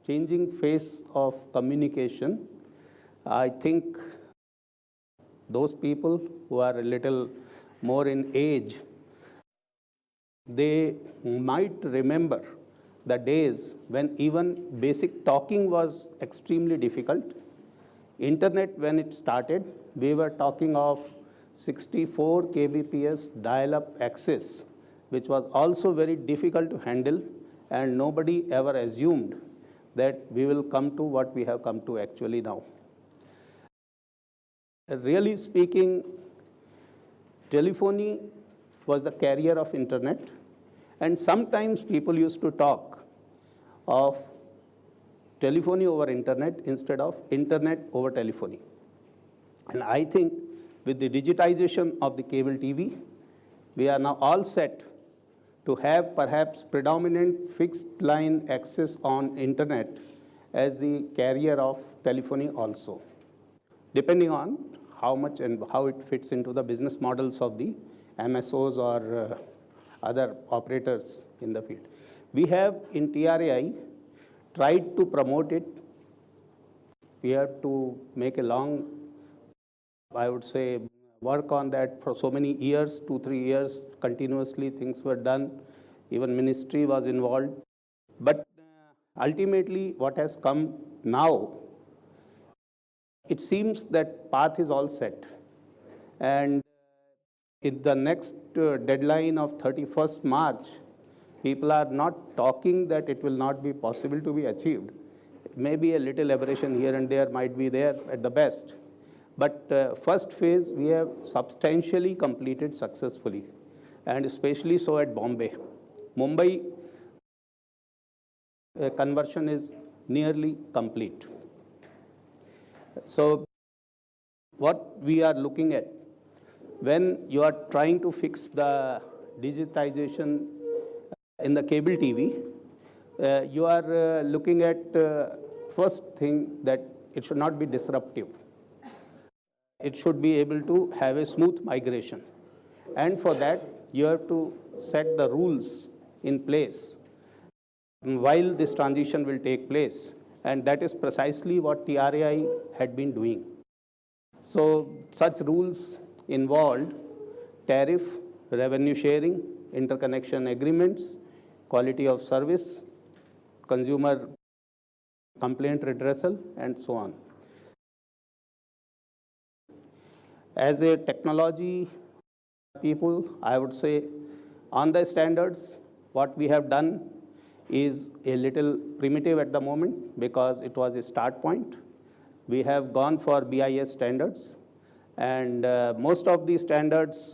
changing face of communication, I think those people who are a little more in age, they might remember the days when even basic talking was extremely difficult. Internet, when it started, we were talking of 64 kbps dial-up access, which was also very difficult to handle, and nobody ever assumed that we will come to what we have come to actually now. Really speaking, telephony was the carrier of internet, and sometimes people used to talk of telephony over internet instead of internet over telephony. And I think with the digitization of the cable TV, we are now all set to have perhaps predominant fixed line access on internet as the carrier of telephony also, depending on how much and how it fits into the business models of the MSOs or other operators in the field. We have in TRAI tried to promote it. We have to make a long, I would say, work on that for so many years, 2-3 years, continuously things were done, even ministry was involved. But ultimately what has come now, it seems that path is all set. And in the next deadline of 31st March, people are not talking that it will not be possible to be achieved. Maybe a little aberration here and there might be there at the best. But first phase, we have substantially completed successfully, and especially so at Bombay. Mumbai conversion is nearly complete. So what we are looking at, when you are trying to fix the digitization in the cable TV, you are looking at first thing that it should not be disruptive. It should be able to have a smooth migration. And for that, you have to set the rules in place while this transition will take place. And that is precisely what TRAI had been doing. So such rules involved tariff, revenue sharing, interconnection agreements, quality of service, consumer complaint redressal, and so on. As a technology people, I would say on the standards, what we have done is a little primitive at the moment because it was a start point. We have gone for BIS standards, and most of the standards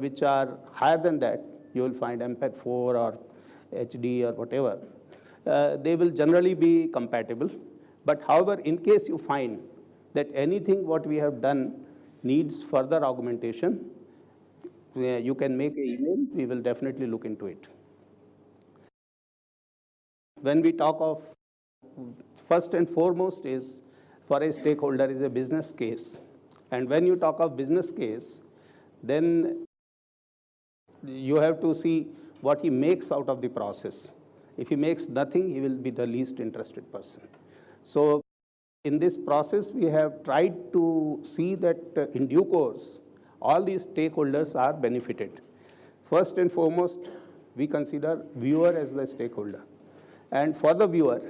which are higher than that, you will find MPEG 4 or HD or whatever, they will generally be compatible. But however, in case you find that anything what we have done needs further augmentation, you can make an email, we will definitely look into it. When we talk of, first and foremost is, for a stakeholder is a business case. And when you talk of business case, then you have to see what he makes out of the process. If he makes nothing, he will be the least interested person. So in this process, we have tried to see that in due course, all these stakeholders are benefited. First and foremost, we consider viewer as the stakeholder. And for the viewer,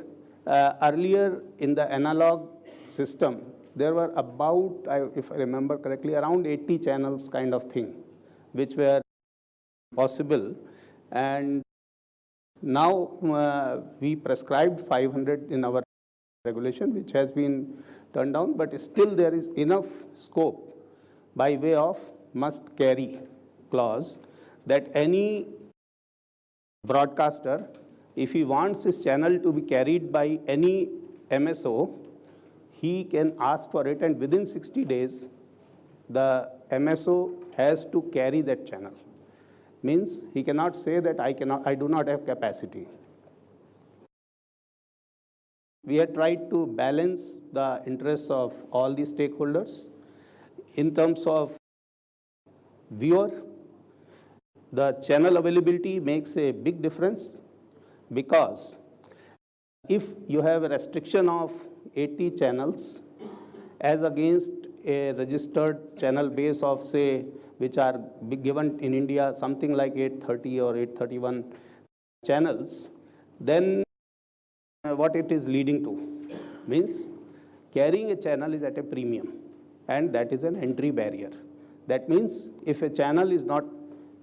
earlier in the analog system, there were about, if I remember correctly, around 80 channels kind of thing, which were possible. And now we prescribed 500 in our regulation, which has been turned down, but still there is enough scope by way of must carry clause that any broadcaster, if he wants his channel to be carried by any MSO, he can ask for it, and within 60 days, the MSO has to carry that channel. Means he cannot say that I do not have capacity. We have tried to balance the interests of all the stakeholders. In terms of viewer, the channel availability makes a big difference because if you have a restriction of 80 channels as against a registered channel base of, say, which are given in India, something like 830 or 831 channels, then what it is leading to means carrying a channel is at a premium, and that is an entry barrier. That means if a channel is not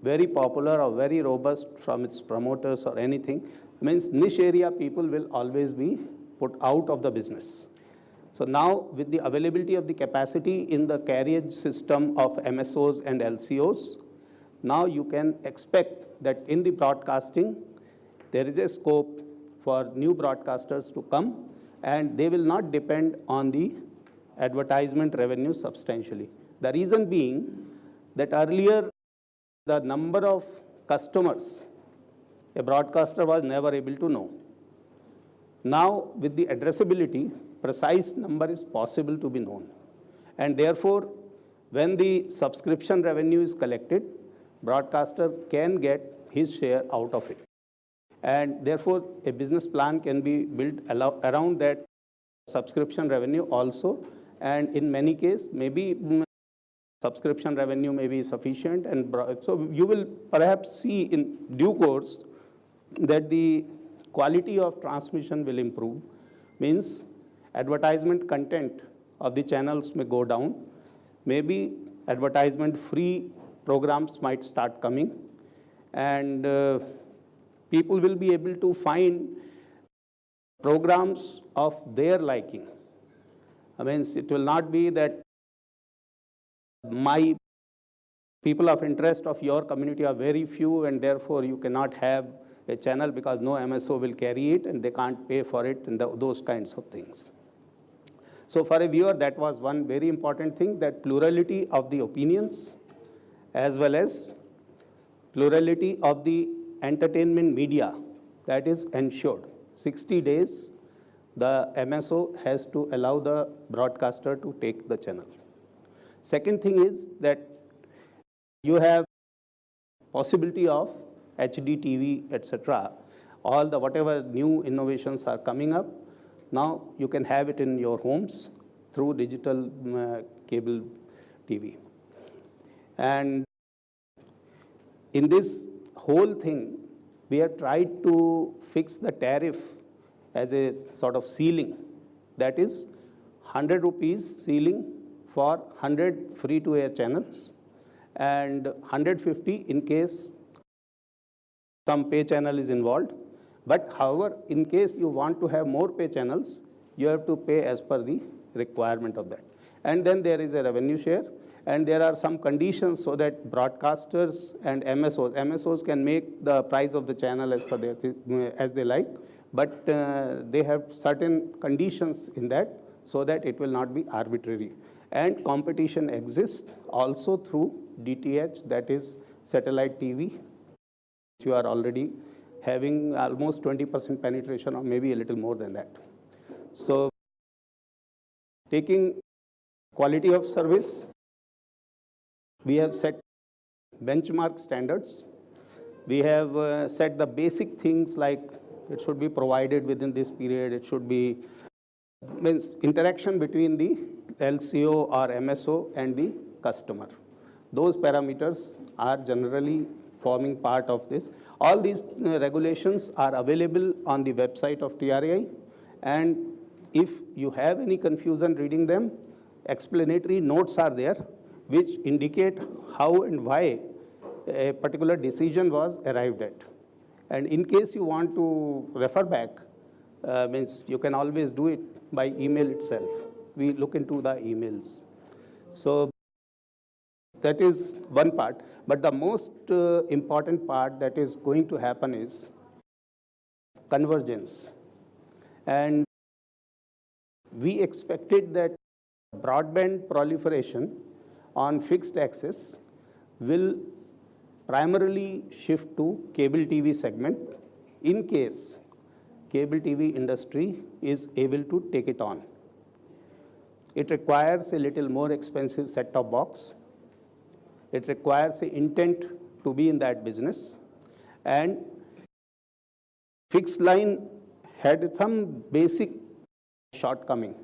very popular or very robust from its promoters or anything, means niche area people will always be put out of the business. So now with the availability of the capacity in the carriage system of MSOs and LCOs, now you can expect that in the broadcasting, there is a scope for new broadcasters to come, and they will not depend on the advertisement revenue substantially. The reason being that earlier the number of customers a broadcaster was never able to know. Now with the addressability, precise number is possible to be known. And therefore, when the subscription revenue is collected, broadcaster can get his share out of it. And therefore, a business plan can be built around that subscription revenue also. And in many cases, maybe subscription revenue may be sufficient. And so you will perhaps see in due course that the quality of transmission will improve. Means advertisement content of the channels may go down. Maybe advertisement-free programs might start coming. And people will be able to find programs of their liking. I mean, it will not be that my people of interest of your community are very few, and therefore you cannot have a channel because no MSO will carry it and they can't pay for it, and those kinds of things. So for a viewer, that was one very important thing, that plurality of the opinions as well as plurality of the entertainment media, that is ensured. 60 days, the MSO has to allow the broadcaster to take the channel. Second thing is that you have possibility of HD TV, etc. All the whatever new innovations are coming up, now you can have it in your homes through digital cable TV. And in this whole thing, we have tried to fix the tariff as a sort of ceiling. That is 100 rupees ceiling for 100 free-to-air channels and 150 in case some pay channel is involved. But however, in case you want to have more pay channels, you have to pay as per the requirement of that. And then there is a revenue share, and there are some conditions so that broadcasters and MSOs can make the price of the channel as per their, as they like, but they have certain conditions in that so that it will not be arbitrary. And competition exists also through DTH, that is satellite TV. You are already having almost 20% penetration or maybe a little more than that. So taking quality of service, we have set benchmark standards. We have set the basic things like it should be provided within this period. It should be, means interaction between the LCO or MSO and the customer. Those parameters are generally forming part of this. All these regulations are available on the website of TRAI, and if you have any confusion reading them, explanatory notes are there which indicate how and why a particular decision was arrived at. And in case you want to refer back, means you can always do it by email itself. We look into the emails. So that is one part. But the most important part that is going to happen is convergence. And we expected that broadband proliferation on fixed access will primarily shift to cable TV segment in case cable TV industry is able to take it on. It requires a little more expensive set-top box. It requires an intent to be in that business. And fixed line had some basic shortcoming.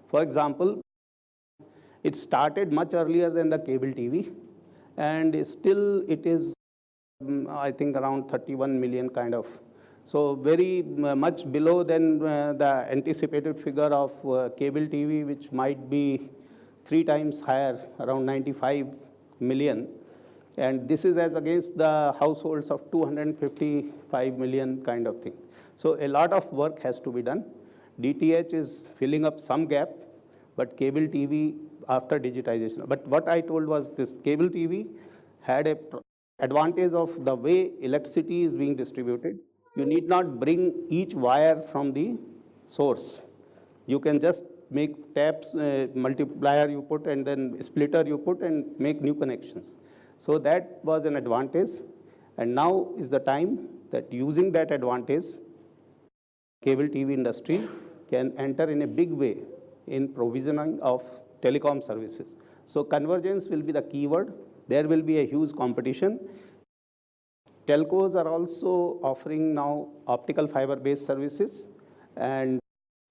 For example, it started much earlier than the cable TV, and still it is, I think, around 31 million kind of. So very much below than the anticipated figure of cable TV, which might be 3 times higher, around 95 million. And this is as against the households of 255 million kind of thing. So a lot of work has to be done. DTH is filling up some gap, but cable TV after digitization. But what I told was this cable TV had a advantage of the way electricity is being distributed. You need not bring each wire from the source. You can just make taps, multiplier you put, and then splitter you put, and make new connections. So that was an advantage. And now is the time that using that advantage, cable TV industry can enter in a big way in provisioning of telecom services. So convergence will be the keyword. There will be a huge competition. Telcos are also offering now optical fiber-based services, and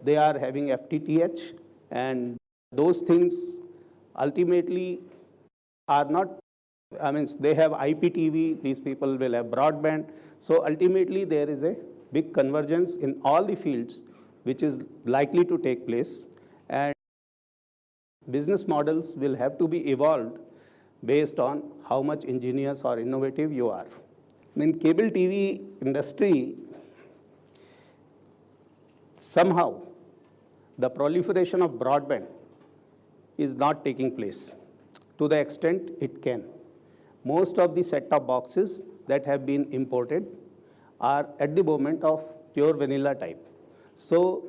they are having FTTH, and those things ultimately are not, I mean, they have IPTV, these people will have broadband. So ultimately there is a big convergence in all the fields which is likely to take place, and business models will have to be evolved based on how much ingenious or innovative you are. In cable TV industry, somehow the proliferation of broadband is not taking place to the extent it can. Most of the set-top boxes that have been imported are at the moment of pure vanilla type. So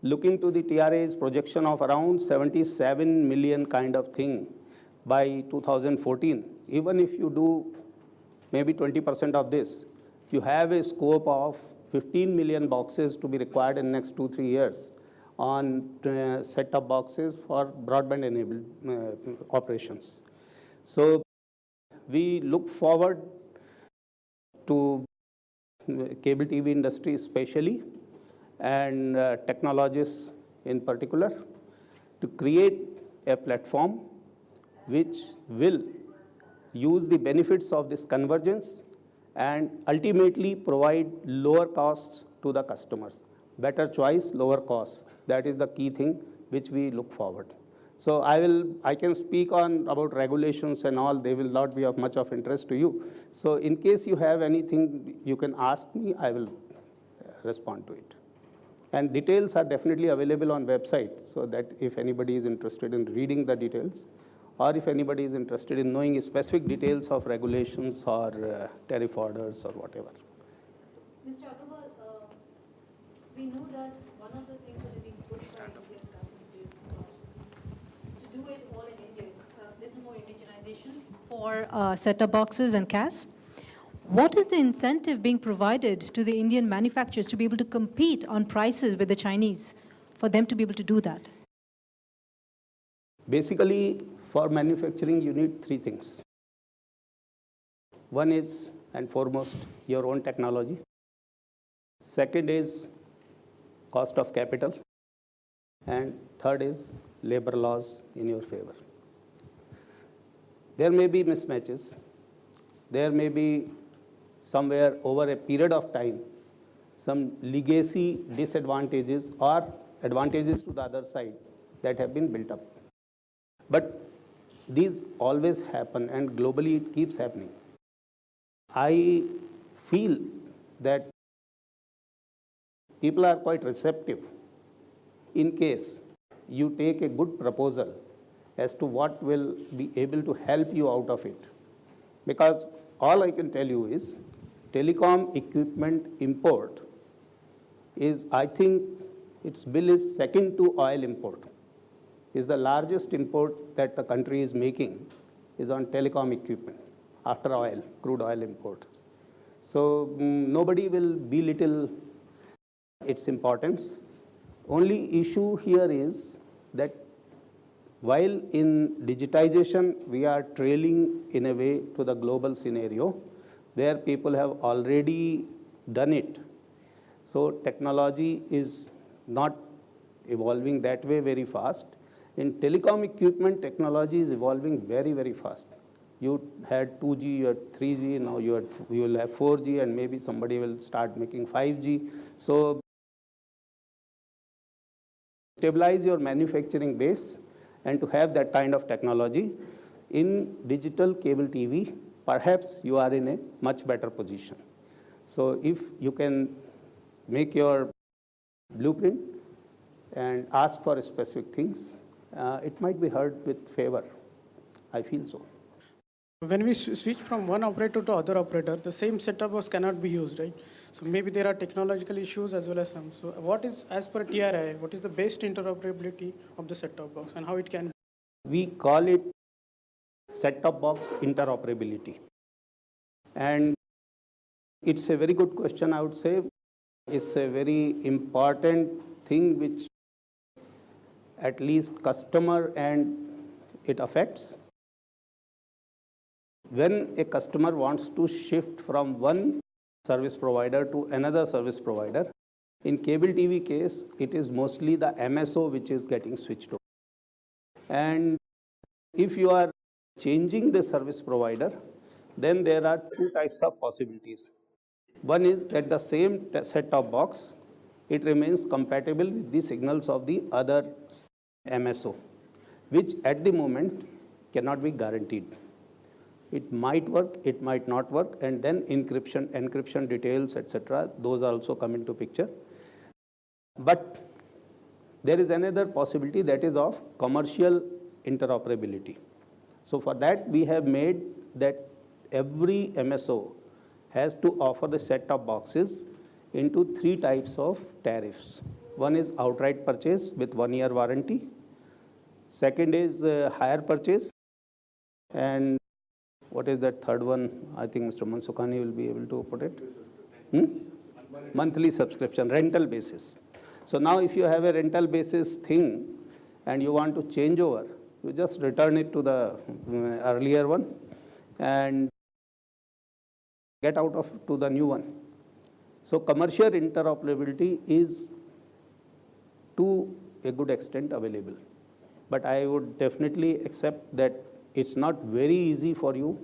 looking to the TRA's projection of around 77 million kind of thing by 2014, even if you do maybe 20% of this, you have a scope of 15 million boxes to be required in the next 2-3 years on set-top boxes for broadband-enabled operations. So we look forward to cable TV industry especially, and technologists in particular, to create a platform which will use the benefits of this convergence and ultimately provide lower costs to the customers. Better choice, lower costs. That is the key thing which we look forward. So I can speak on about regulations and all. They will not be of much of interest to you. So in case you have anything, you can ask me. I will respond to it. And details are definitely available on website, so that if anybody is interested in reading the details, or if anybody is interested in knowing specific details of regulations or tariff orders or whatever. Mr. Agarwal, we know that one of the things that is being pushed by Indian government is to do it all in India, a little more indigenization for set-top boxes and CAS. What is the incentive being provided to the Indian manufacturers to be able to compete on prices with the Chinese for them to be able to do that? Basically, for manufacturing, you need 3 things. One is, and foremost, your own technology. Second is cost of capital. And third is labor laws in your favor. There may be mismatches. There may be somewhere over a period of time some legacy disadvantages or advantages to the other side that have been built up. But these always happen, and globally it keeps happening. I feel that people are quite receptive in case you take a good proposal as to what will be able to help you out of it. Because all I can tell you is telecom equipment import is, I think its bill is second to oil import. Is the largest import that the country is making is on telecom equipment after oil, crude oil import. So nobody will belittle its importance. Only issue here is that while in digitization we are trailing in a way to the global scenario where people have already done it. So technology is not evolving that way very fast. In telecom equipment, technology is evolving very, very fast. You had 2G, you had 3G, now you will have 4G, and maybe somebody will start making 5G. So stabilize your manufacturing base, and to have that kind of technology in digital cable TV, perhaps you are in a much better position. So if you can make your blueprint and ask for specific things, it might be heard with favor. I feel so. When we switch from one operator to other operator, the same set-top box cannot be used, right? So maybe there are technological issues as well as some. So what is, as per TRI, what is the best interoperability of the set-top box and how it can be? We call it set-top box interoperability. And it's a very good question, I would say. It's a very important thing which at least customer and it affects. When a customer wants to shift from one service provider to another service provider, in cable TV case, it is mostly the MSO which is getting switched over. And if you are changing the service provider, then there are two types of possibilities. One is that the same set-top box, it remains compatible with the signals of the other MSO, which at the moment cannot be guaranteed. It might work, it might not work, and then encryption details, etc., those also come into picture. But there is another possibility, that is of commercial interoperability. So for that, we have made that every MSO has to offer the set-top boxes into three types of tariffs. One is outright purchase with 1 year warranty. Second is hire purchase. And what is that third one? I think Mr. Mansukhani will be able to put it. Monthly subscription, rental basis. So now if you have a rental basis thing and you want to change over, you just return it to the earlier one and get out of to the new one. So commercial interoperability is to a good extent available. But I would definitely accept that it's not very easy for you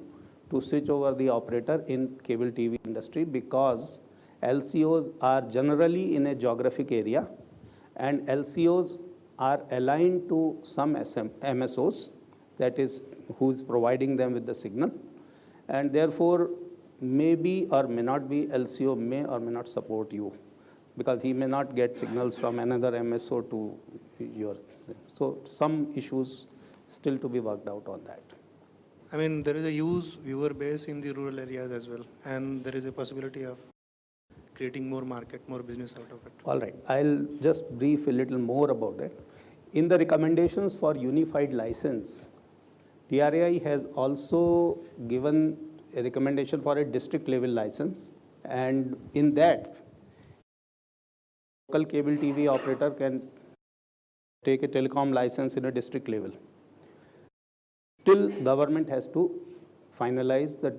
to switch over the operator in cable TV industry, because LCOs are generally in a geographic area, and LCOs are aligned to some MSOs, that is, who is providing them with the signal, and therefore maybe or may not be, LCO may or may not support you, because he may not get signals from another MSO to your. So some issues still to be worked out on that. I mean, there is a huge viewer base in the rural areas as well, and there is a possibility of creating more market, more business out of it. All right, I'll just brief a little more about that. In the recommendations for unified license, TRAI has also given a recommendation for a district level license, and in that, local cable TV operator can take a telecom license in a district level. Still, government has to finalize that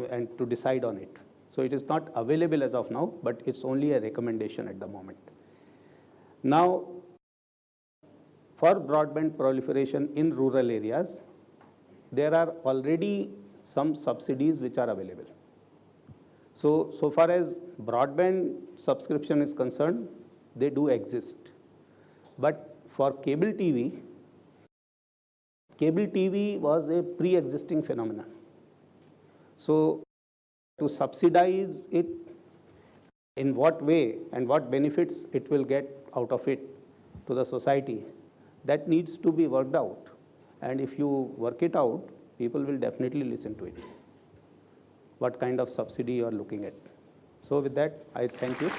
and to decide on it. So it is not available as of now, but it's only a recommendation at the moment. Now, for broadband proliferation in rural areas, there are already some subsidies which are available. So far as broadband subscription is concerned, they do exist. But for cable TV was a pre-existing phenomenon. So to subsidize it, in what way and what benefits it will get out of it to the society, that needs to be worked out. And if you work it out, people will definitely listen to it, what kind of subsidy you are looking at. So with that, I thank you.